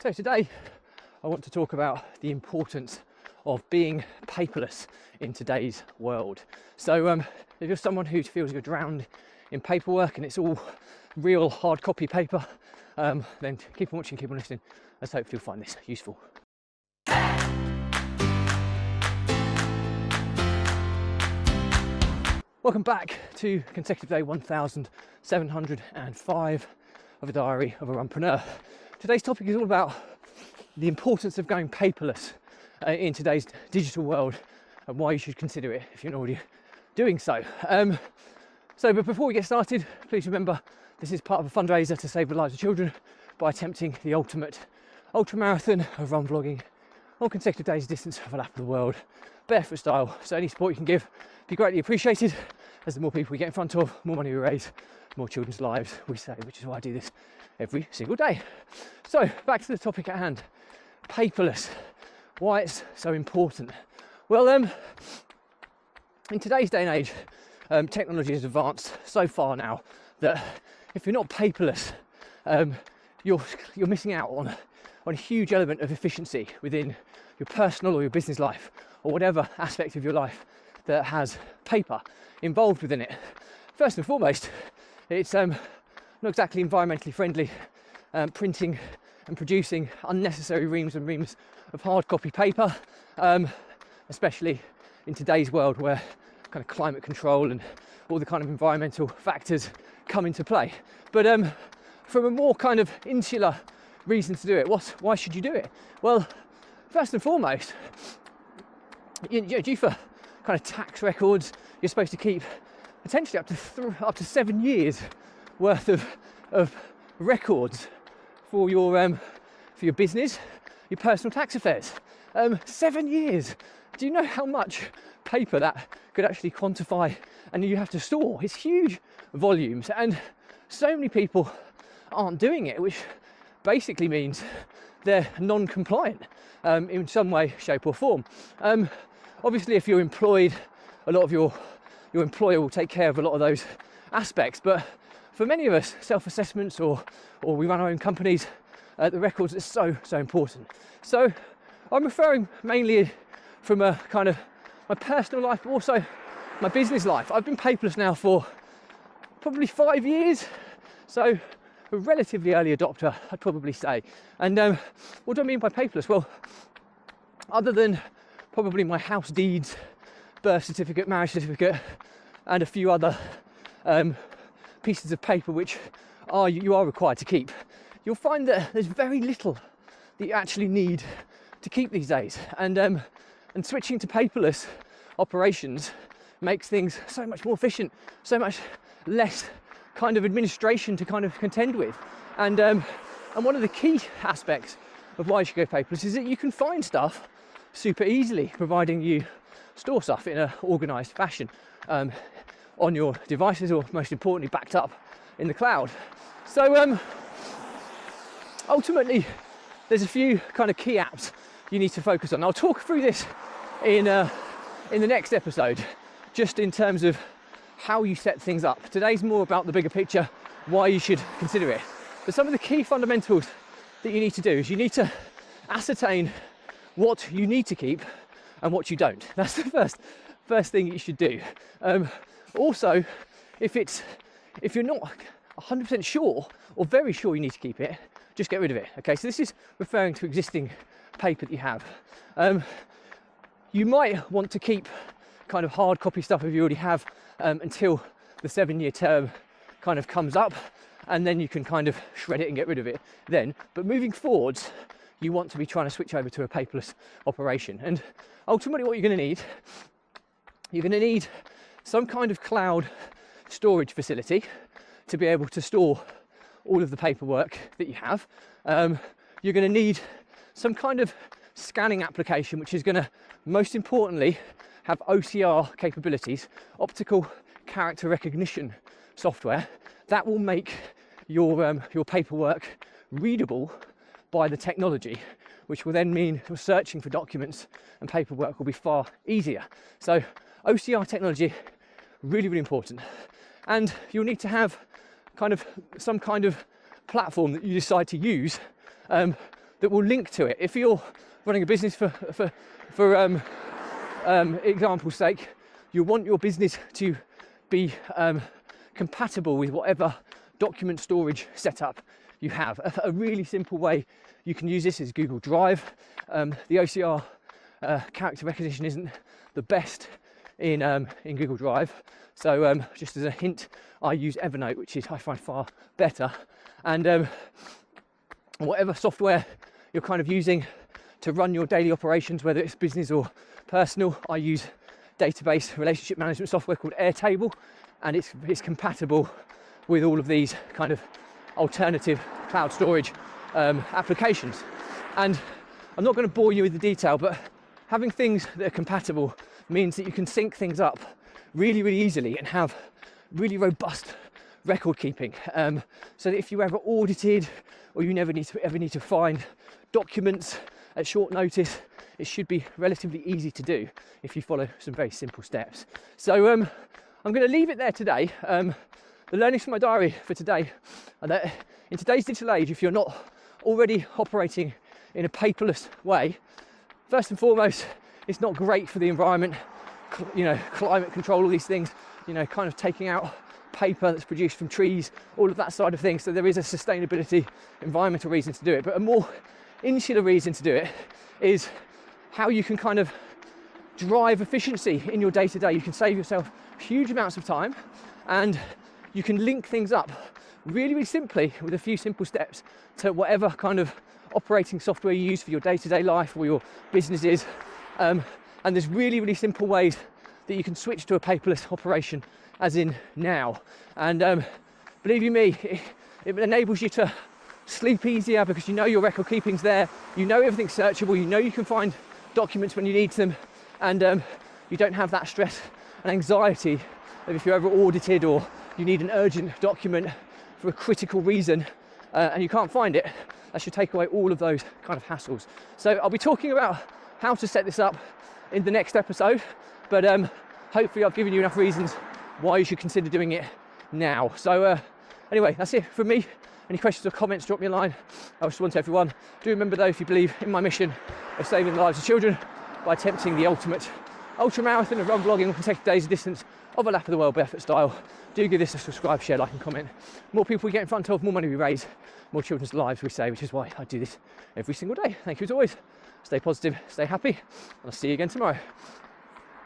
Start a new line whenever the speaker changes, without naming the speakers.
So today I want to talk about the importance of being paperless in today's world. So if you're someone who feels you're drowned in paperwork and it's all real hard copy paper, then keep on watching, keep on listening, let's hope you'll find this useful. Welcome back to consecutive day 1705 of a diary of a runpreneur. Today's topic is all about the importance of going paperless in today's digital world and why you should consider it if you're not already doing so. But before we get started, please remember this is part of a fundraiser to save the lives of children by attempting the ultimate ultramarathon of run vlogging on consecutive days distance of a lap of the world, barefoot style. So any support you can give be greatly appreciated, as the more people we get in front of, more money we raise, more children's lives we save, which is why I do this every single day. So back to the topic at hand, paperless, why it's so important. Well, in today's day and age, technology has advanced so far now that if you're not paperless, you're missing out on a huge element of efficiency within your personal or your business life, or whatever aspect of your life that has paper involved within it. First and foremost, it's not exactly environmentally friendly, printing and producing unnecessary reams and reams of hard copy paper, especially in today's world where kind of climate control and all the kind of environmental factors come into play. But from a more kind of insular reason to do it, why should you do it? Well, first and foremost, due for kind of tax records, you're supposed to keep potentially up to 7 years worth of records for your business, your personal tax affairs. 7 years. Do you know how much paper that could actually quantify and you have to store? It's huge volumes, and so many people aren't doing it, which basically means they're non-compliant in some way, shape or form. Obviously, if you're employed, a lot of your employer will take care of a lot of those aspects. But for many of us, self-assessments or we run our own companies, the records are so important. So I'm referring mainly from a kind of my personal life, but also my business life. I've been paperless now for probably 5 years, so a relatively early adopter, I'd probably say. And what do I mean by paperless? Well, other than probably my house deeds, birth certificate, marriage certificate, and a few other pieces of paper which you are required to keep, you'll find that there's very little that you actually need to keep these days. And switching to paperless operations makes things so much more efficient, so much less kind of administration to kind of contend with. And one of the key aspects of why you should go paperless is that you can find stuff super easily, providing you store stuff in an organised fashion on your devices, or most importantly backed up in the cloud. So ultimately there's a few kind of key apps you need to focus on. I'll talk through this in the next episode, just in terms of how you set things up. Today's more about the bigger picture, why you should consider it. But some of the key fundamentals that you need to do is you need to ascertain what you need to keep and what you don't. That's the first thing you should do. Also, if you're not 100% sure or very sure you need to keep it, just get rid of it. Okay, so this is referring to existing paper that you have. You might want to keep kind of hard copy stuff if you already have until the 7-year term kind of comes up, and then you can kind of shred it and get rid of it then. But moving forwards, you want to be trying to switch over to a paperless operation. And ultimately what you're going to need some kind of cloud storage facility to be able to store all of the paperwork that you have. You're going to need some kind of scanning application, which is going to most importantly have OCR capabilities, optical character recognition software, that will make your paperwork readable by the technology, which will then mean searching for documents and paperwork will be far easier. So OCR technology, really, really important. And you'll need to have some kind of platform that you decide to use that will link to it. If you're running a business for example's sake, you want your business to be compatible with whatever document storage setup you have. A really simple way you can use this is Google Drive. The OCR character recognition isn't the best in Google Drive, so just as a hint, I use Evernote, which I find far better. And whatever software you're kind of using to run your daily operations, whether it's business or personal, I use database relationship management software called Airtable, and it's compatible with all of these kind of alternative cloud storage applications. And I'm not going to bore you with the detail, but having things that are compatible means that you can sync things up really, really easily and have really robust record keeping, so that if you're ever audited or you never ever need to find documents at short notice, it should be relatively easy to do if you follow some very simple steps. So I'm going to leave it there today. The learnings from my diary for today are that in today's digital age, if you're not already operating in a paperless way, first and foremost, it's not great for the environment, climate control, all these things, kind of taking out paper that's produced from trees, all of that side of things. So there is a sustainability, environmental reason to do it, but a more insular reason to do it is how you can kind of drive efficiency in your day-to-day. You can save yourself huge amounts of time, and you can link things up really, really simply with a few simple steps to whatever kind of operating software you use for your day-to-day life or your businesses. And there's really, really simple ways that you can switch to a paperless operation, as in now. And believe you me, it enables you to sleep easier because you know your record keeping's there, you know everything's searchable, you know you can find documents when you need them, and you don't have that stress and anxiety of if you're ever audited or you need an urgent document for a critical reason and you can't find it. That should take away all of those kind of hassles. So I'll be talking about how to set this up in the next episode, but hopefully I've given you enough reasons why you should consider doing it now. So anyway, that's it from me. Any questions or comments, drop me a line. I respond to everyone. Do remember though, if you believe in my mission of saving the lives of children by attempting the ultimate ultra marathon of run vlogging on consecutive days of distance of a lap of the world barefoot style, do give this a subscribe, share, like and comment. More people we get in front of, more money we raise, more children's lives we save, which is why I do this every single day. Thank you as always. Stay positive, stay happy, and I'll see you again tomorrow.